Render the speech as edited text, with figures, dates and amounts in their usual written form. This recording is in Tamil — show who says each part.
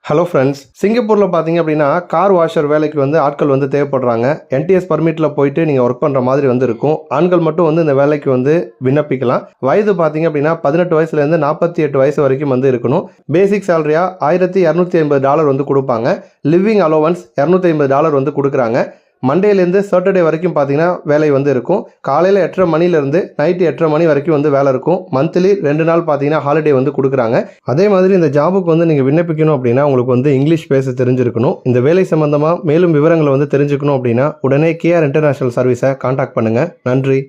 Speaker 1: ஹலோ ஃப்ரெண்ட்ஸ், சிங்கப்பூரில் பார்த்தீங்க அப்படின்னா கார் வாஷர் வேலைக்கு வந்து ஆட்கள் வந்து தேவைப்படுறாங்க. என்டிஎஸ் பர்மிட்டில் போயிட்டு நீங்கள் ஒர்க் பண்ணுற மாதிரி வந்து இருக்கும். ஆண்கள் மட்டும் வந்து இந்த வேலைக்கு வந்து விண்ணப்பிக்கலாம். வயது பார்த்தீங்க அப்படின்னா 18 வயசுலேருந்து 48 வயசு வரைக்கும் வந்து இருக்கணும். பேசிக் சேலரியாக $1250 வந்து கொடுப்பாங்க. லிவிங் அலோவன்ஸ் $250 வந்து கொடுக்குறாங்க. மண்டேலேருந்து சாட்டர்டே வரைக்கும் பார்த்தீங்கன்னா வேலை வந்து இருக்கும். காலையில் 8:30 மணிலேருந்து நைட்டு 8:30 மணி வரைக்கும் வந்து வேலை இருக்கும். மந்த்லி 2 நாள் பார்த்தீங்கன்னா ஹாலிடே வந்து கொடுக்குறாங்க. அதே மாதிரி இந்த ஜாபுக்கு வந்து நீங்கள் விண்ணப்பிக்கணும் அப்படின்னா உங்களுக்கு வந்து இங்கிலீஷ் பேச தெரிஞ்சிருக்கணும். இந்த வேலை சம்பந்தமாக மேலும் விவரங்களை வந்து தெரிஞ்சுக்கணும் அப்படின்னா உடனே கேஆர் இன்டர்நேஷனல் சர்வீஸை கான்டாக்ட் பண்ணுங்கள். நன்றி.